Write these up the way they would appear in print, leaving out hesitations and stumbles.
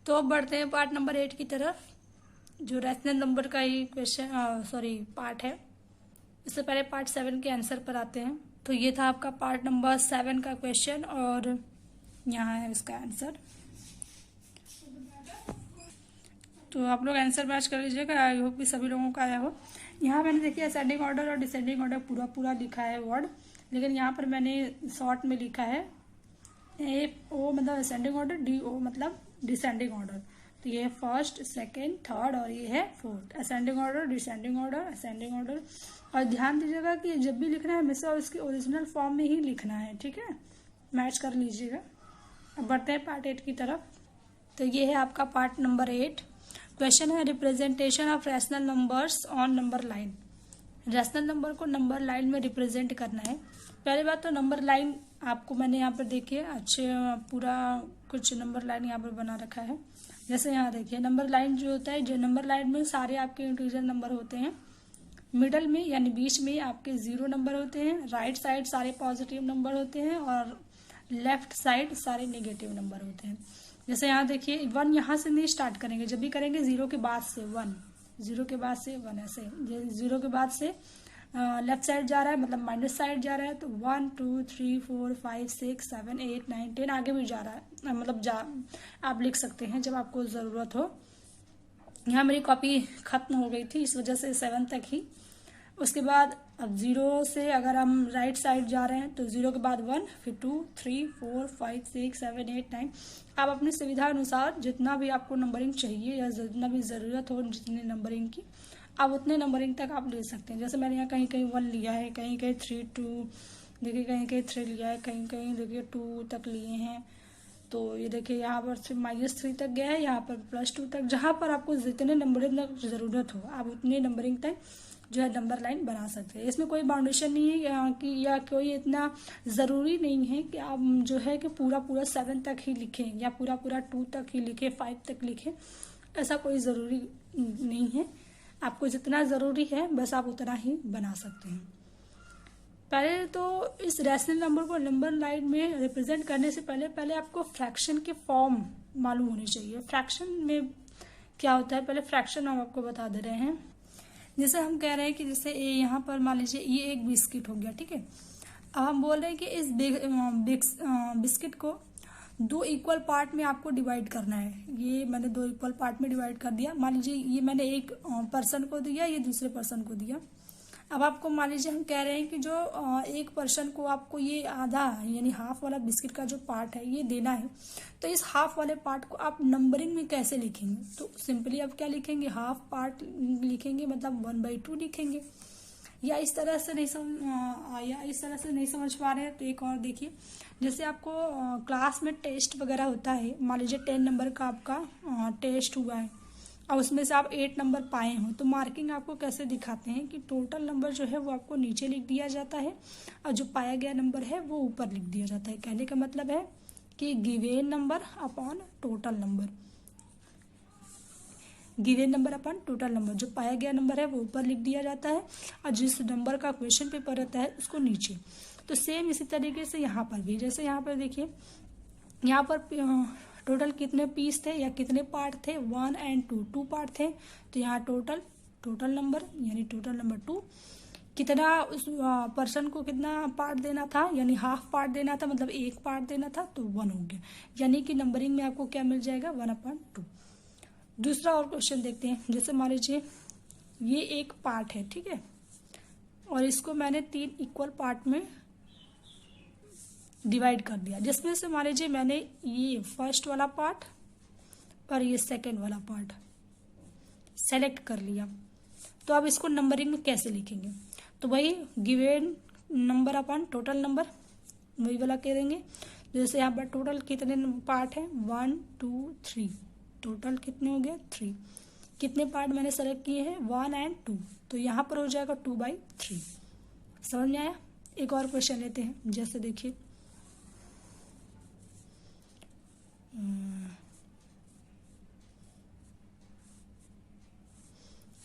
तो अब बढ़ते हैं पार्ट नंबर 8 की तरफ, जो रैशनल नंबर का ही क्वेश्चन पार्ट है। इससे पहले पार्ट 7 के आंसर पर आते हैं। तो ये था आपका पार्ट नंबर 7 का क्वेश्चन और यहाँ है इसका आंसर। तो आप लोग आंसर मैच कर लीजिएगा, आई होप कि सभी लोगों का आया हो। यहाँ मैंने देखिए असेंडिंग ऑर्डर और डिसेंडिंग ऑर्डर पूरा पूरा लिखा है वर्ड, लेकिन यहाँ पर मैंने शॉर्ट में लिखा है ए ओ मतलब असेंडिंग ऑर्डर, डी ओ मतलब डिसेंडिंग ऑर्डर। तो ये है फर्स्ट, सेकेंड, थर्ड और ये है fourth. Ascending order, descending order, ascending order. और ध्यान दीजिएगा कि जब भी लिखना है हमेशा उसकी ओरिजिनल फॉर्म में ही लिखना है, ठीक है, मैच कर लीजिएगा। अब बढ़ते हैं पार्ट 8 की तरफ। तो ये है आपका पार्ट नंबर 8। क्वेश्चन है representation of rational numbers on number line. Rational number को नंबर लाइन में रिप्रेजेंट करना है। पहली बात तो नंबर लाइन आपको मैंने यहाँ पर देखिए अच्छे पूरा कुछ नंबर लाइन यहाँ पर बना रखा है। जैसे यहाँ देखिए नंबर लाइन जो होता है, जो नंबर लाइन में सारे आपके इंटीजर नंबर होते हैं, मिडल में यानी बीच में आपके 0 नंबर होते हैं, राइट साइड सारे पॉजिटिव नंबर होते हैं और लेफ्ट साइड सारे नेगेटिव नंबर होते हैं। जैसे यहाँ देखिए 1 यहाँ से नहीं स्टार्ट करेंगे, जब भी करेंगे 0 के बाद से 1, 0 के बाद से 1, ऐसे 0 के बाद से लेफ्ट साइड जा रहा है मतलब माइनस साइड जा रहा है, तो 1 2 3 4 5 6 7 8 9 10 आगे भी जा रहा है, मतलब आप लिख सकते हैं जब आपको ज़रूरत हो। यहाँ मेरी कॉपी खत्म हो गई थी इस वजह से 7 तक ही। उसके बाद अब 0 से अगर हम राइट साइड जा रहे हैं तो 0 के बाद 1, फिर 2 3 4 5 6 7 8 9। आप अपनी सुविधा अनुसार जितना भी आपको नंबरिंग चाहिए या जितना भी ज़रूरत हो जितनी नंबरिंग की, आप उतने नंबरिंग तक आप ले सकते हैं। जैसे मैंने यहाँ कहीं कहीं 1 लिया है, कहीं कहीं 3 2 देखिए, कहीं कहीं 3 लिया है, कहीं कहीं देखिए 2 तक लिए हैं। तो ये देखिए यहाँ पर सिर्फ -3 तक गया है, यहाँ पर +2 तक। जहाँ पर आपको जितने नंबरिंग तक ज़रूरत हो आप उतने नंबरिंग तक जो है नंबर लाइन बना सकते हैं। इसमें कोई बाउंडेशन नहीं है कि या कोई इतना ज़रूरी नहीं है कि आप जो है कि पूरा पूरा 7 तक ही लिखें या पूरा पूरा 2 तक ही लिखें, 5 तक लिखें, ऐसा कोई ज़रूरी नहीं है। आपको जितना ज़रूरी है बस आप उतना ही बना सकते हैं। पहले तो इस रैशनल नंबर को नंबर लाइन में रिप्रेजेंट करने से पहले आपको फ्रैक्शन के फॉर्म मालूम होनी चाहिए। फ्रैक्शन में क्या होता है, पहले फ्रैक्शन हम आपको बता दे रहे हैं। जैसे हम कह रहे हैं कि जैसे यहाँ पर मान लीजिए ये एक बिस्किट हो गया, ठीक है। अब हम बोल रहे हैं कि इस बिस्किट को 2 इक्वल पार्ट में आपको डिवाइड करना है। ये मैंने 2 इक्वल पार्ट में डिवाइड कर दिया। मान लीजिए ये मैंने एक पर्सन को दिया, ये दूसरे पर्सन को दिया। अब आपको मान लीजिए हम कह रहे हैं कि जो एक पर्सन को आपको ये आधा यानी हाफ वाला बिस्किट का जो पार्ट है ये देना है, तो इस हाफ वाले पार्ट को आप नंबरिंग में कैसे लिखेंगे? तो सिंपली आप क्या लिखेंगे, हाफ पार्ट लिखेंगे, मतलब 1/2 लिखेंगे। या इस तरह से नहीं समझ पा रहे हैं तो एक और देखिए, जैसे आपको क्लास में टेस्ट वगैरह होता है, मान लीजिए 10 नंबर का आपका टेस्ट हुआ है और उसमें से आप 8 नंबर पाए हो, तो मार्किंग आपको कैसे दिखाते हैं कि टोटल नंबर जो है वो आपको नीचे लिख दिया जाता है और जो पाया गया नंबर है वो ऊपर लिख दिया जाता है। कहने का मतलब है कि given number upon total number, given number upon total number, जो पाया गया नंबर है वो ऊपर लिख दिया जाता है और जिस नंबर का क्वेश्चन पेपर रहता है उसको नीचे। तो सेम इसी तरीके से यहाँ पर भी, जैसे यहाँ पर देखिए यहाँ पर टोटल कितने पीस थे या कितने पार्ट थे, 1 और 2 पार्ट थे। तो यहाँ टोटल नंबर यानी टोटल नंबर 2, कितना उस पर्सन को कितना पार्ट देना था यानी हाफ पार्ट देना था, मतलब एक पार्ट देना था, तो 1 हो गया। यानी कि नंबरिंग में आपको क्या मिल जाएगा, 1/2। दूसरा और क्वेश्चन देखते हैं। जैसे मान लीजिए ये एक पार्ट है, ठीक है, और इसको मैंने 3 इक्वल पार्ट में डिवाइड कर दिया, जिसमें से मान लीजिए मैंने ये फर्स्ट वाला पार्ट और ये सेकंड वाला पार्ट सेलेक्ट कर लिया। तो अब इसको नंबरिंग में कैसे लिखेंगे? तो वही given number upon total number, वही वाला करेंगे। जैसे यहाँ पर टोटल कितने पार्ट हैं, 1 2 3, टोटल कितने हो गए 3। कितने पार्ट मैंने सेलेक्ट किए हैं, 1 और 2, तो यहाँ पर हो जाएगा 2/3। समझ में आया? एक और क्वेश्चन लेते हैं। जैसे देखिए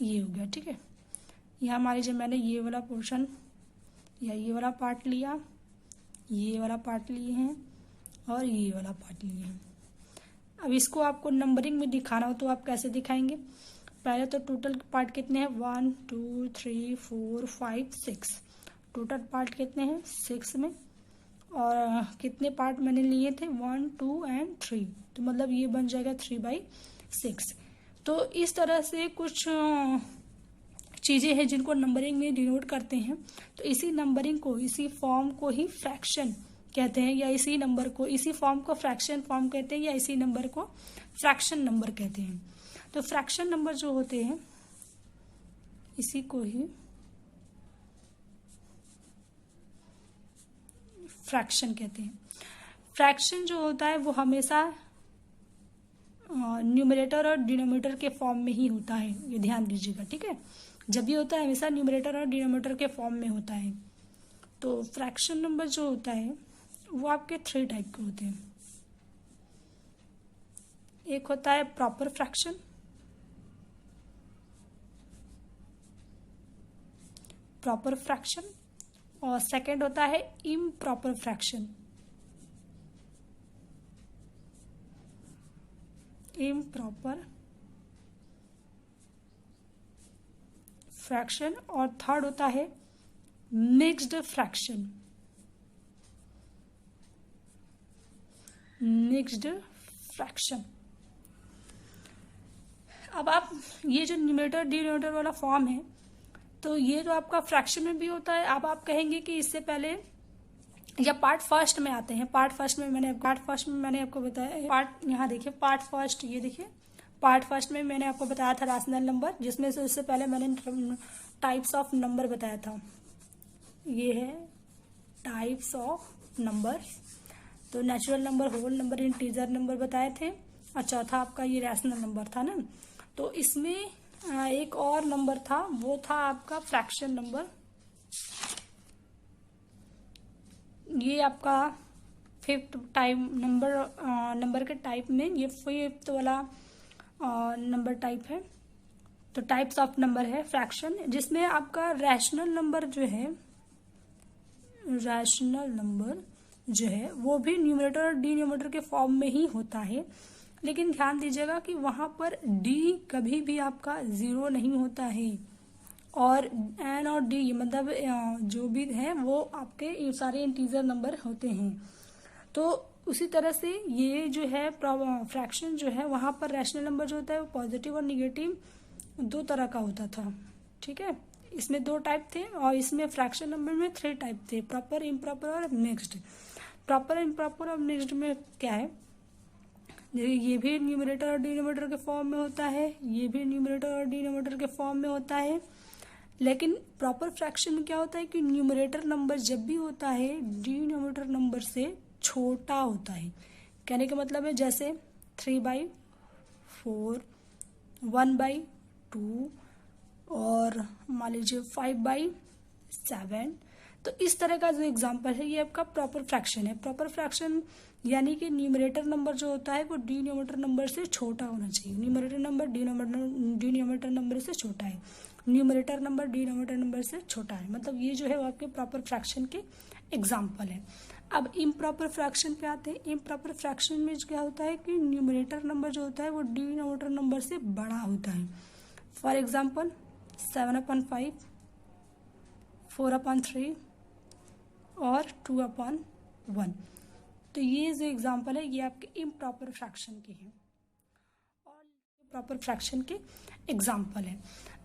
ये हो गया, ठीक है। यहाँ मान लीजिए मैंने ये वाला पोर्शन या ये वाला पार्ट लिया, ये वाला पार्ट लिए हैं और ये वाला पार्ट लिए हैं। अब इसको आपको नंबरिंग में दिखाना हो तो आप कैसे दिखाएंगे? पहले तो टोटल पार्ट कितने हैं? 1 2 3 4 5 6। टोटल पार्ट कितने हैं? 6 में। और कितने पार्ट मैंने लिए थे? 1 2 एंड 3, तो मतलब ये बन जाएगा 3/6। तो इस तरह से कुछ चीज़ें हैं जिनको नंबरिंग में डिनोट करते हैं। तो इसी नंबरिंग को, इसी फॉर्म को ही फ्रैक्शन कहते हैं, या इसी नंबर को, इसी फॉर्म को फ्रैक्शन फॉर्म कहते हैं, या इसी नंबर को फ्रैक्शन नंबर कहते हैं। तो फ्रैक्शन नंबर जो होते हैं इसी को ही फ्रैक्शन कहते हैं। फ्रैक्शन जो होता है वो हमेशा न्यूमरेटर और डिनोमिनेटर के फॉर्म में ही होता है, ये ध्यान दीजिएगा, ठीक है। जब भी होता है हमेशा न्यूमरेटर और डिनोमिनेटर के फॉर्म में होता है। तो फ्रैक्शन नंबर जो होता है वो आपके 3 टाइप के होते हैं। एक होता है प्रॉपर फ्रैक्शन, प्रॉपर फ्रैक्शन, और सेकंड होता है इम्प्रॉपर फ्रैक्शन, इम्प्रॉपर फ्रैक्शन, और थर्ड होता है मिक्स्ड फ्रैक्शन, मिक्स्ड फ्रैक्शन। अब आप ये जो न्यूमरेटर डिनोमिनेटर वाला फॉर्म है, तो ये तो आपका फ्रैक्शन में भी होता है। अब आप कहेंगे कि इससे पहले, या पार्ट फर्स्ट में आते हैं। पार्ट फर्स्ट में मैंने आपको बताया, पार्ट यहाँ देखिए, पार्ट फर्स्ट, ये देखिए पार्ट फर्स्ट में मैंने आपको बताया था रैशनल नंबर, जिसमें से उससे पहले मैंने टाइप्स ऑफ नंबर बताया था। ये है टाइप्स ऑफ नंबर। तो natural number, whole number, integer number बताए थे, और चौथा आपका ये रैशनल नंबर था ना। तो इसमें एक और नंबर था, वो था आपका फ्रैक्शन नंबर। ये आपका फिफ्थ टाइप नंबर के टाइप में ये फिफ्थ वाला नंबर टाइप है। तो टाइप्स ऑफ नंबर है फ्रैक्शन, जिसमें आपका रैशनल नंबर जो है, रैशनल नंबर जो है वो भी न्यूमरेटर और डिनोमिनेटर के फॉर्म में ही होता है। लेकिन ध्यान दीजिएगा कि वहां पर डी कभी भी आपका 0 नहीं होता है, और एन और डी मतलब जो भी है वो आपके सारे इंटीजर नंबर होते हैं। तो उसी तरह से ये जो है फ्रैक्शन जो है, वहां पर रैशनल नंबर जो होता है वो पॉजिटिव और निगेटिव 2 तरह का होता था, ठीक है। इसमें 2 टाइप थे, और इसमें फ्रैक्शन नंबर में 3 टाइप थे, प्रॉपर, इम्प्रॉपर और मिक्स्ड। प्रॉपर, इम्प्रॉपर और मिक्स्ड में क्या है, ये भी न्यूमरेटर और डिनोमिनेटर के फॉर्म में होता है, ये भी न्यूमरेटर और डिनोमिनेटर के फॉर्म में होता है। लेकिन प्रॉपर फ्रैक्शन में क्या होता है कि न्यूमरेटर नंबर जब भी होता है डिनोमिनेटर नंबर से छोटा होता है। कहने का मतलब है जैसे 3/4, 1/2, और मान लीजिए 5/7। तो इस तरह का जो एग्जांपल है ये आपका प्रॉपर फ्रैक्शन है। प्रॉपर फ्रैक्शन यानी कि न्यूमरेटर नंबर जो होता है वो डिनोमिनेटर नंबर से छोटा होना चाहिए। न्यूमरेटर नंबर डिनोमिनेटर नंबर से छोटा है, न्यूमरेटर नंबर डिनोमिनेटर नंबर से छोटा है, मतलब ये जो है वो आपके प्रॉपर फ्रैक्शन के एग्जाम्पल है। अब इम्प्रॉपर फ्रैक्शन पे आते हैं। इम्प्रॉपर फ्रैक्शन में क्या होता है कि न्यूमरेटर नंबर जो होता है वो डिनोमिनेटर नंबर से बड़ा होता है। फॉर एग्जाम्पल 7/5, 4/3 और 2/1। तो ये जो एग्जाम्पल है ये आपके इम्प्रॉपर फ्रैक्शन के हैं, और प्रॉपर फ्रैक्शन के एग्जाम्पल है।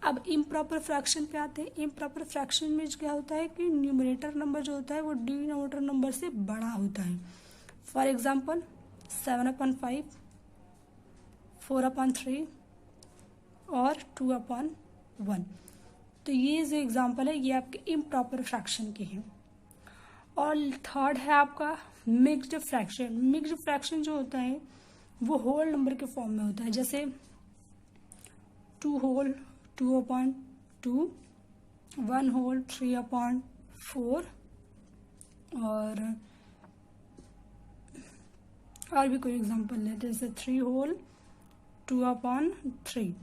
अब इम्प्रॉपर फ्रैक्शन पे आते हैं। इम्प्रॉपर फ्रैक्शन में क्या होता है कि न्यूमरेटर नंबर जो होता है वो डिनोमिनेटर नंबर से बड़ा होता है। फॉर एग्जाम्पल 7/5, 4/3 और 2/1। तो ये जो एग्जाम्पल है ये आपके इम्प्रॉपर फ्रैक्शन के हैं। और थर्ड है आपका मिक्स्ड फ्रैक्शन। मिक्स्ड फ्रैक्शन जो होता है वो होल नंबर के फॉर्म में होता है, जैसे 2 होल 2/2, 1 होल 3/4, और भी कोई एग्जांपल है जैसे 3 होल 2/3।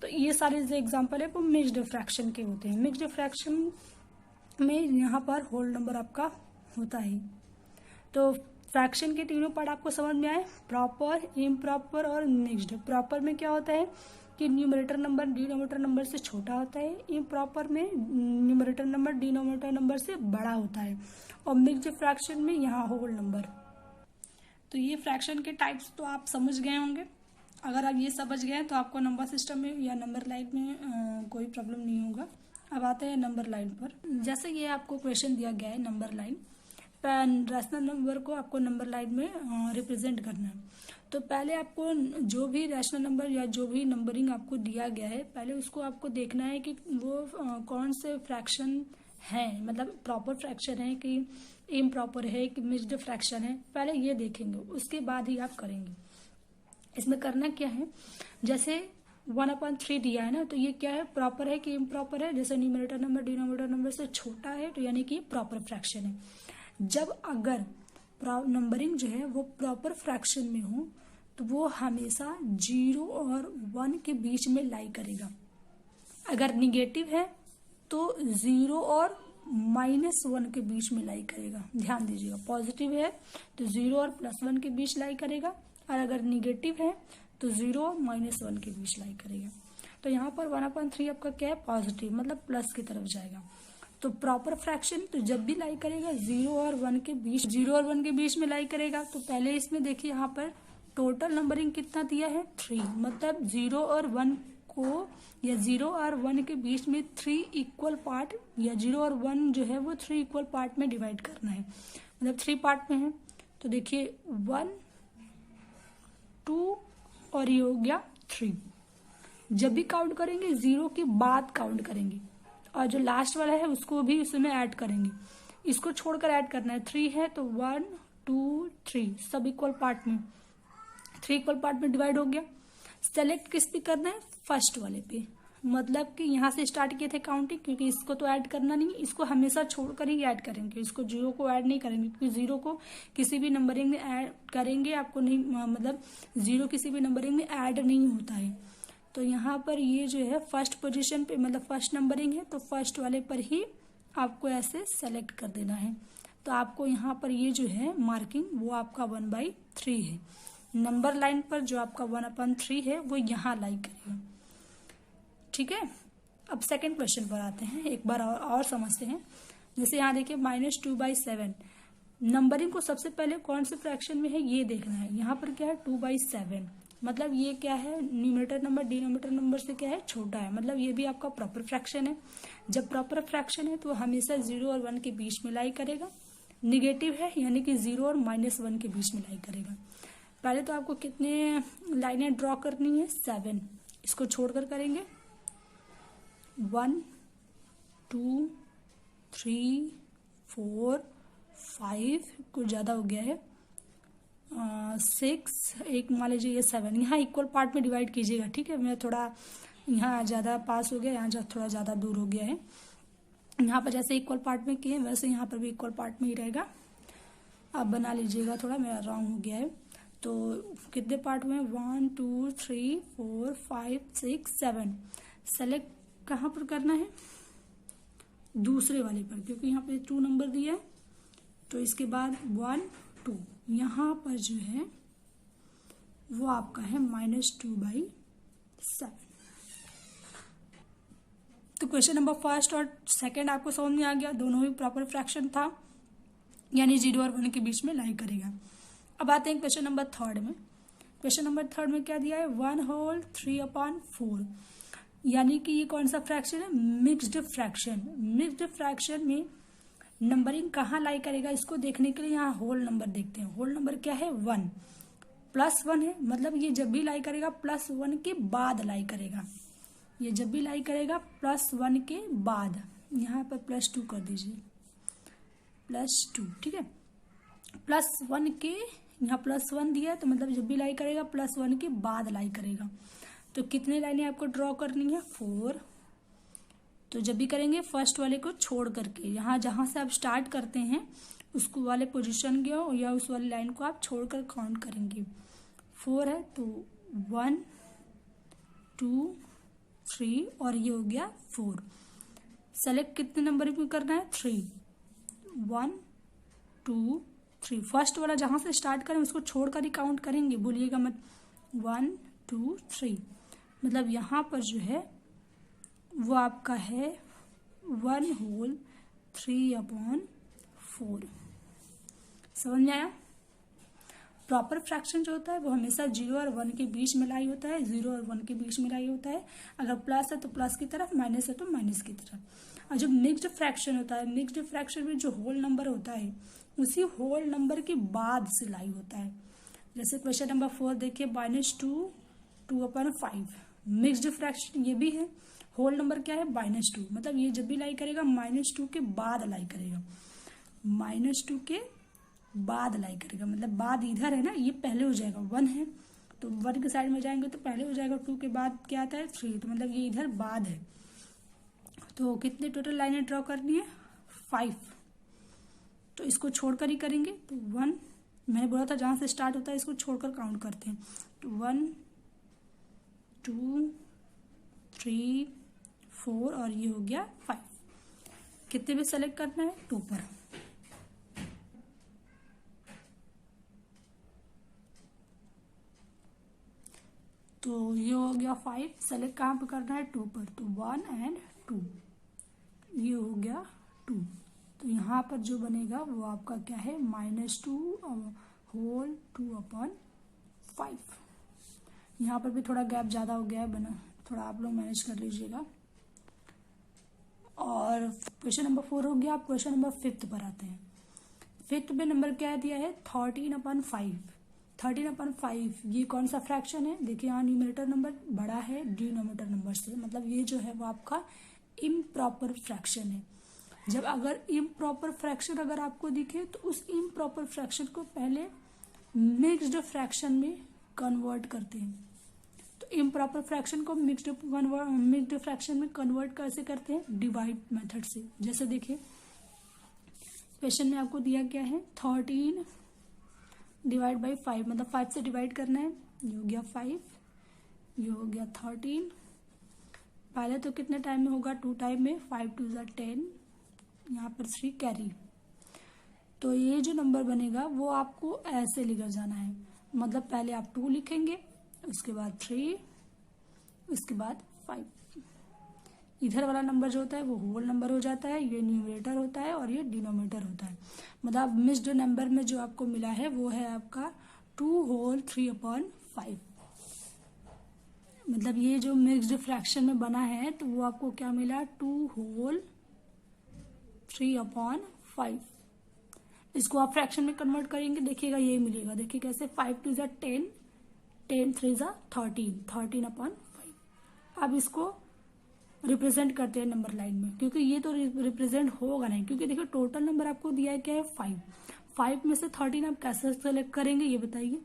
तो ये सारे जो एग्जांपल है वो मिक्स्ड फ्रैक्शन के होते हैं। मिक्स्ड फ्रैक्शन में यहाँ पर होल नंबर आपका होता है। तो फ्रैक्शन के तीनों पार्ट आपको समझ में आए, प्रॉपर, इम्प्रॉपर और मिक्स्ड। प्रॉपर में क्या होता है कि न्यूमरेटर नंबर डिनोमिनेटर नंबर से छोटा होता है, इम्प्रॉपर में न्यूमरेटर नंबर डिनोमिनेटर नंबर से बड़ा होता है, और मिक्स्ड फ्रैक्शन में यहाँ होल नंबर। तो ये फ्रैक्शन के टाइप्स तो आप समझ गए होंगे। अगर आप ये समझ गए तो आपको नंबर सिस्टम में या नंबर लाइन में कोई प्रॉब्लम नहीं होगा। अब आते हैं नंबर लाइन पर। जैसे ये आपको क्वेश्चन दिया गया है नंबर लाइन, रैशनल नंबर को आपको नंबर लाइन में रिप्रेजेंट करना है। तो पहले आपको जो भी रैशनल नंबर या जो भी नंबरिंग आपको दिया गया है, पहले उसको आपको देखना है कि वो कौन से फ्रैक्शन है, मतलब प्रॉपर फ्रैक्शन है कि इम्प्रॉपर है कि मिक्स्ड फ्रैक्शन है, पहले ये देखेंगे, उसके बाद ही आप करेंगे। इसमें करना क्या है, जैसे 1/3 दिया है ना, तो ये क्या है, प्रॉपर है कि इम्प्रॉपर है। जैसे न्यूमरेटर नंबर डिनोमिनेटर नंबर से छोटा है तो यानी कि प्रॉपर फ्रैक्शन है। जब अगर नंबरिंग जो है वो प्रॉपर फ्रैक्शन में हो तो वो हमेशा 0 और 1 के बीच में लाई करेगा। अगर निगेटिव है तो 0 और -1 के बीच में लाई करेगा, ध्यान दीजिएगा। पॉजिटिव है तो 0 और +1 के बीच लाई करेगा, और अगर निगेटिव है तो 0 और -1 के बीच लाई करेगा। तो यहाँ पर 1/3 आपका क्या है, पॉजिटिव, मतलब प्लस की तरफ जाएगा। तो प्रॉपर फ्रैक्शन तो जब भी लाई करेगा 0 और 1 के बीच, 0 और 1 के बीच में लाई करेगा। तो पहले इसमें देखिए यहाँ पर टोटल नंबरिंग कितना दिया है, 3, मतलब 0 और 1 को या 0 और 1 के बीच में 3 इक्वल पार्ट, या 0 और 1 जो है वो 3 इक्वल पार्ट में डिवाइड करना है, मतलब 3 पार्ट में है। तो देखिए 1, 2 और ये हो गया 3। जब भी काउंट करेंगे 0 के बाद काउंट करेंगे, और जो लास्ट वाला है उसको भी उसमें ऐड करेंगे। इसको छोड़कर ऐड करना है, 3 है तो 1, 2, 3 सब इक्वल पार्ट में, 3 इक्वल पार्ट में डिवाइड हो गया। सेलेक्ट किस पे करना है, फर्स्ट वाले पे, मतलब कि यहाँ से स्टार्ट किए थे काउंटिंग, क्योंकि इसको तो ऐड करना नहीं, इसको हमेशा छोड़कर ही ऐड करेंगे, इसको 0 को ऐड नहीं करेंगे, क्योंकि 0 को किसी भी नंबरिंग में ऐड करेंगे आपको नहीं, मतलब 0 किसी भी नंबरिंग में ऐड नहीं होता है। तो यहाँ पर ये जो है फर्स्ट पोजीशन पे, मतलब फर्स्ट नंबरिंग है तो फर्स्ट वाले पर ही आपको ऐसे सेलेक्ट कर देना है। तो आपको यहाँ पर ये जो है मार्किंग वो आपका 1/3 है। नंबर लाइन पर जो आपका 1/3 है वो यहाँ लाई करेगा, ठीक है। अब सेकंड क्वेश्चन पर आते हैं, एक बार और समझते हैं। जैसे यहाँ देखिए -2/7, नंबरिंग को सबसे पहले कौन से फ्रैक्शन में है ये देखना है। यहाँ पर क्या है 2/7, मतलब ये क्या है, न्यूमरेटर नंबर डिनोमिनेटर नंबर से क्या है, छोटा है, मतलब ये भी आपका प्रॉपर फ्रैक्शन है। जब प्रॉपर फ्रैक्शन है तो हमेशा 0 और 1 के बीच में लाई करेगा। निगेटिव है यानी कि 0 और -1 के बीच में लाई करेगा। पहले तो आपको कितने लाइनें ड्रॉ करनी है, 7, इसको छोड़कर करेंगे 1, 2, 3, 4, 5, कुछ ज्यादा हो गया है, 6, एक मान लीजिए ये 7, यहाँ इक्वल पार्ट में डिवाइड कीजिएगा, ठीक है। मैं थोड़ा यहाँ ज़्यादा पास हो गया, यहाँ थोड़ा ज़्यादा दूर हो गया है। यहाँ पर जैसे इक्वल पार्ट में किए वैसे यहाँ पर भी इक्वल पार्ट में ही रहेगा। आप बना लीजिएगा, थोड़ा मेरा रॉन्ग हो गया है। तो कितने पार्ट हुए, 1, 2, 3, 4, 5, 6, 7। सेलेक्ट कहाँ पर करना है, दूसरे वाले पर, क्योंकि यहाँ पे 2 नंबर दिया है। तो इसके बाद 1, 2, यहाँ पर जो है वो आपका है -2/7। तो क्वेश्चन नंबर फर्स्ट और सेकंड आपको समझ में आ गया, दोनों ही प्रॉपर फ्रैक्शन था, यानी 0 और 1 के बीच में लाई करेगा। अब आते हैं क्वेश्चन नंबर थर्ड में। क्वेश्चन नंबर थर्ड में क्या दिया है, 1/3/4, यानी कि ये कौन सा फ्रैक्शन है, मिक्स्ड फ्रैक्शन। मिक्स्ड फ्रैक्शन में नंबरिंग कहाँ लाई करेगा, इसको देखने के लिए यहाँ होल नंबर देखते हैं। होल नंबर क्या है, 1, +1 है, मतलब ये जब भी लाई करेगा +1 के बाद लाई करेगा। ये जब भी लाई करेगा +1 के बाद, यहाँ पर +2 कर दीजिए, +2, ठीक है। +1 के, यहाँ +1 दिया है तो मतलब जब भी लाई करेगा +1 के बाद लाई करेगा। तो कितने लाइनें आपको ड्रॉ करनी है, 4। तो जब भी करेंगे फर्स्ट वाले को छोड़ करके, यहाँ जहाँ से आप स्टार्ट करते हैं उसको वाले पोजीशन के या उस वाली लाइन को आप छोड़कर काउंट करेंगे। 4 है तो 1, 2, 3 और ये हो गया 4। सेलेक्ट कितने नंबर में करना है, 3, 1, 2, 3। फर्स्ट वाला जहाँ से स्टार्ट करें उसको छोड़कर ही काउंट करेंगे, बोलिएगा मत। 1 2 3, मतलब यहाँ पर जो है वो आपका है 1/3/4। समझ में आया? प्रॉपर फ्रैक्शन जो होता है वो हमेशा 0 और 1 के बीच में लाई होता है, 0 और 1 के बीच में लाई होता है। अगर प्लस है तो प्लस की तरफ, माइनस है तो माइनस की तरफ। और जो मिक्स्ड फ्रैक्शन होता है, मिक्स्ड फ्रैक्शन में जो होल नंबर होता है उसी होल नंबर के बाद से लाई होता है। जैसे क्वेश्चन नंबर 4 देखिए, -2 2/5। मिक्स्ड फ्रैक्शन ये भी है, होल नंबर क्या है -2, मतलब ये जब भी लाई करेगा -2 के बाद लाई करेगा, -2 के बाद लाई करेगा, मतलब बाद इधर है ना, ये पहले हो जाएगा। 1 है तो 1 के साइड में जाएंगे तो पहले हो जाएगा, 2 के बाद क्या आता है 3, तो मतलब ये इधर बाद है। तो कितने टोटल लाइनें ड्रॉ करनी है? 5। तो इसको छोड़कर ही करेंगे, तो 1, मैंने बोला था जहाँ से स्टार्ट होता है इसको छोड़कर काउंट करते हैं। तो 1 2 3 4 और ये हो गया 5। कितने पे सेलेक्ट करना है? 2 पर। तो ये हो गया 5, सेलेक्ट कहाँ पे करना है? 2 पर। तो 1 और 2, ये हो गया 2। तो यहाँ पर जो बनेगा वो आपका क्या है? -2/5। यहाँ पर भी थोड़ा गैप ज़्यादा हो गया है, बना थोड़ा आप लोग मैनेज कर लीजिएगा। और क्वेश्चन नंबर 4 हो गया। आप क्वेश्चन नंबर 5 पर आते हैं। 5 में नंबर क्या दिया है? 13/5। 13/5 ये कौन सा फ्रैक्शन है? देखिए यहाँ न्यूमरेटर नंबर बड़ा है डिनोमिनेटर नंबर से, मतलब ये जो है वो आपका इम्प्रॉपर फ्रैक्शन है। जब अगर इम्प्रॉपर फ्रैक्शन अगर आपको दिखे तो उस इम्प्रॉपर फ्रैक्शन को पहले मिक्स्ड फ्रैक्शन में कन्वर्ट करते हैं। तो इम्प्रॉपर फ्रैक्शन को मिक्स्ड फ्रैक्शन में कन्वर्ट कैसे करते हैं? डिवाइड मेथड से। जैसे देखिए क्वेश्चन में आपको दिया क्या है? 13 / 5, मतलब 5 से डिवाइड करना है। ये हो गया 5, ये हो गया 13। पहले तो कितने टाइम में होगा? 2 टाइम में। 5 2 = 10, यहाँ पर 3 कैरी। तो ये जो नंबर बनेगा वो आपको ऐसे लेकर जाना है, मतलब पहले आप 2 लिखेंगे, उसके बाद 3, उसके बाद 5। इधर वाला नंबर जो होता है वो होल नंबर हो जाता है, ये न्यूमरेटर होता है और ये डिनोमिनेटर होता है। मतलब मिक्स्ड नंबर में जो आपको मिला है वो है आपका 2/3/5। मतलब ये जो मिक्स्ड फ्रैक्शन में बना है तो वो आपको क्या मिला? 2/3/5। इसको आप फ्रैक्शन में कन्वर्ट करेंगे, देखिएगा ये मिलेगा। देखिए कैसे? 5 2 = 10, 10 3 = 13, 13/5। अब इसको रिप्रेजेंट करते हैं नंबर लाइन में, क्योंकि ये तो रिप्रेजेंट होगा नहीं, क्योंकि देखिए टोटल नंबर आपको दिया है क्या है? 5। 5 में से 13 आप कैसे सेलेक्ट करेंगे ये बताइए।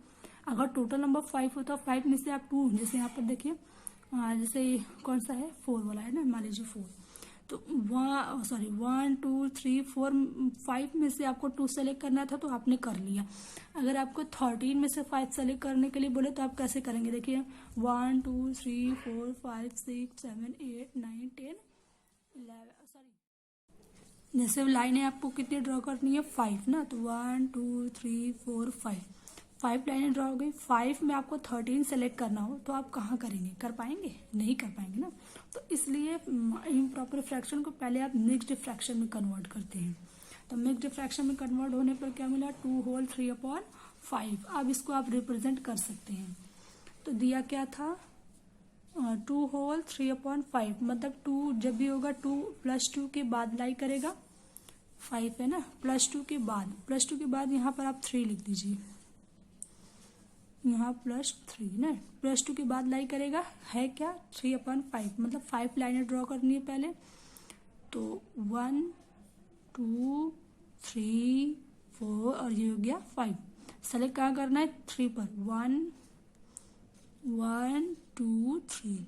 अगर टोटल नंबर 5 होता है, 5 में से आप 2, जैसे यहाँ पर देखिए जैसे कौन सा है? 4 वाला है ना, मान लीजिए 4। तो 1 2 3 4 5 में से आपको 2 सेलेक्ट करना था तो आपने कर लिया। अगर आपको 13 में से 5 सेलेक्ट करने के लिए बोले तो आप कैसे करेंगे? देखिए 1 2 3 4 5 6 7 8 9 10 11, जैसे लाइनें आपको कितनी ड्रॉ करनी है? 5 ना, तो 1 2 3 4 5 लाइनें ड्रॉ हो गई। 5 में आपको 13 सेलेक्ट करना हो तो आप कहाँ करेंगे? कर पाएंगे? नहीं कर पाएंगे ना। तो इसलिए इम्प्रॉपर फ्रैक्शन को पहले आप मिक्स्ड फ्रैक्शन में कन्वर्ट करते हैं। तो मिक्स्ड फ्रैक्शन में कन्वर्ट होने पर क्या मिला? 2/3/5। अब इसको आप रिप्रेजेंट कर सकते हैं। तो दिया क्या था? 2/3/5, मतलब 2 जब भी होगा 2 + 2 के बाद लाई करेगा। 5 है ना, +2 के बाद यहाँ पर आप 3 लिख दीजिए, यहाँ +3 ना, +2 के बाद लाई करेगा है क्या? 3/5, मतलब 5 लाइनें ड्रॉ करनी है पहले। तो 1 2 3 4 और ये हो गया 5। सेलेक्ट कहाँ करना है? 3 पर। 1 1 2 3।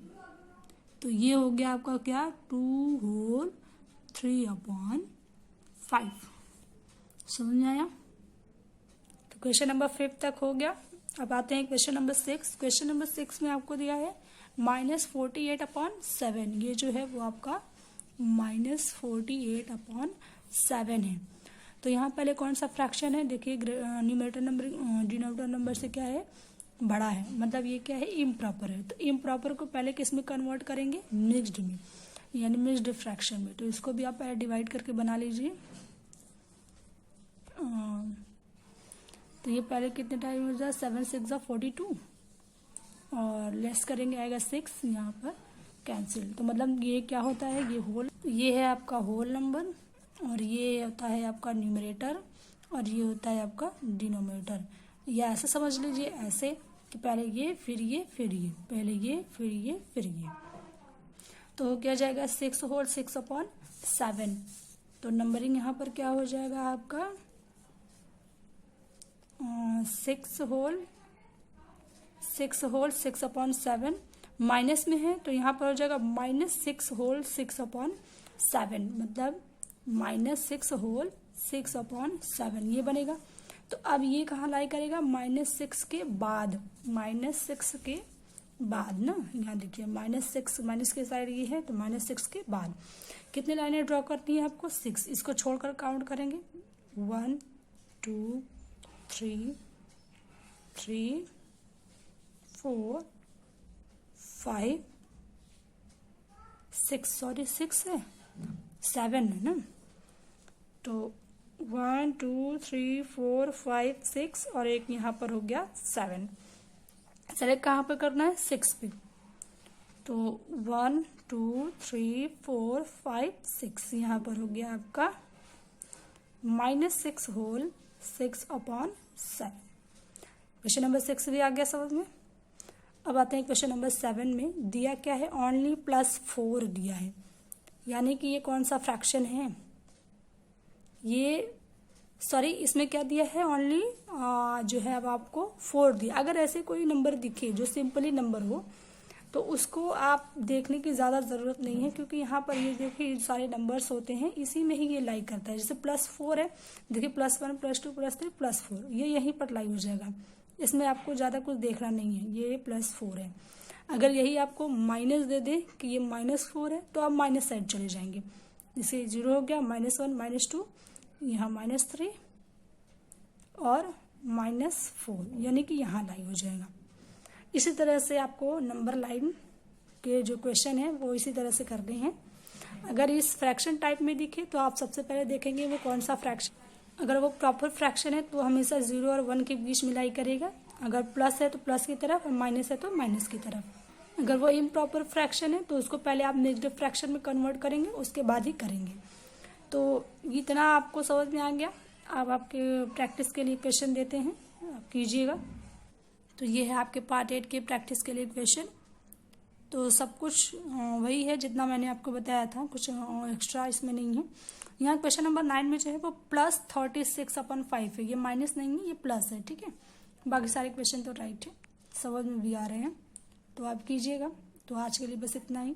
तो ये हो गया आपका क्या? 2/3/5। समझ में आया? तो क्वेश्चन नंबर 5 तक हो गया। अब आते हैं क्वेश्चन नंबर 6। क्वेश्चन नंबर 6 में आपको दिया है -48/7। ये जो है वो आपका -48/7 है। तो यहाँ पहले कौन सा फ्रैक्शन है, देखिए न्यूमरेटर नंबर डिनोमिनेटर नंबर से क्या है, बड़ा है, मतलब ये क्या है, इम्प्रॉपर है। तो इम्प्रॉपर को पहले किस में कन्वर्ट करेंगे, मिक्स्ड में, यानी मिक्स्ड फ्रैक्शन में। तो इसको भी आप पहले डिवाइड करके बना लीजिए। तो ये पहले कितने टाइम हो जाए, 7 6 42 और लेस करेंगे आएगा 6, यहाँ पर कैंसिल। तो मतलब ये क्या होता है, ये होल, ये है आपका होल नंबर और ये होता है आपका न्यूमरेटर और ये होता है आपका डिनोमिनेटर। या ऐसे समझ लीजिए, ऐसे कि पहले ये फिर ये फिर ये, पहले ये फिर ये फिर ये। तो हो क्या जाएगा 6 होल 6/7। तो नंबरिंग यहाँ पर क्या हो जाएगा आपका 6 होल 6/7 माइनस में है, तो यहाँ पर हो जाएगा -6 होल 6/7, मतलब -6 होल 6/7 ये बनेगा। तो अब ये कहाँ लाई करेगा, -6 के बाद, -6 के बाद ना, यहाँ देखिए -6 माइनस के साइड ये है, तो -6 के बाद कितने लाइनें ड्रॉ करती हैं आपको, 6। इसको छोड़कर काउंट करेंगे 1 2 3 3 4 5 6, सॉरी 6 है, 7 है ना। तो 1 2 3 4 5 6 और एक यहाँ पर हो गया 7। सेलेक्ट कहाँ पर करना है, 6 पे। तो 1 2 3 4 5 6 यहाँ पर हो गया आपका -6 होल 6/7। क्वेश्चन नंबर 6 भी आ गया समझ में। अब आते हैं क्वेश्चन नंबर 7 में। दिया क्या है, ओनली +4 दिया है, यानी कि ये कौन सा फ्रैक्शन है, ये सॉरी इसमें क्या दिया है, ओनली जो है अब आपको 4 दिया। अगर ऐसे कोई नंबर दिखे जो सिंपली नंबर हो तो उसको आप देखने की ज़्यादा ज़रूरत नहीं है, क्योंकि यहाँ पर ये देखिए सारे नंबर्स होते हैं, इसी में ही ये लाई करता है। जैसे +4 है, देखिए +1 +2 +3 +4, ये यहीं पर लाई हो जाएगा, इसमें आपको ज़्यादा कुछ देखना नहीं है, ये +4 है। अगर यही आपको माइनस दे दे कि ये -4 है, तो आप माइनस साइड चले जाएंगे। जैसे 0 हो गया, -1 -2, यहाँ -3 और -4, यानी कि यहाँ लाई हो जाएगा। इसी तरह से आपको नंबर लाइन के जो क्वेश्चन है वो इसी तरह से करने हैं। अगर इस फ्रैक्शन टाइप में दिखे तो आप सबसे पहले देखेंगे वो कौन सा फ्रैक्शन, अगर वो प्रॉपर फ्रैक्शन है तो हमेशा 0 और 1 के बीच मिलाई करेगा, अगर प्लस है तो प्लस की तरफ और माइनस है तो माइनस की तरफ। अगर वो इम्प्रॉपर फ्रैक्शन है तो उसको पहले आप मिक्स्ड फ्रैक्शन में कन्वर्ट करेंगे, उसके बाद ही करेंगे। तो इतना आपको समझ में आ गया। अब आपके प्रैक्टिस के लिए क्वेश्चन देते हैं, आप कीजिएगा। तो ये है आपके पार्ट 8 के प्रैक्टिस के लिए क्वेश्चन। तो सब कुछ वही है जितना मैंने आपको बताया था, कुछ एक्स्ट्रा इसमें नहीं है। यहाँ क्वेश्चन नंबर 9 में जो है वो +36/5 है, ये माइनस नहीं है, ये प्लस है, ठीक है। बाकी सारे क्वेश्चन तो राइट है, समझ में भी आ रहे हैं, तो आप कीजिएगा। तो आज के लिए बस इतना ही।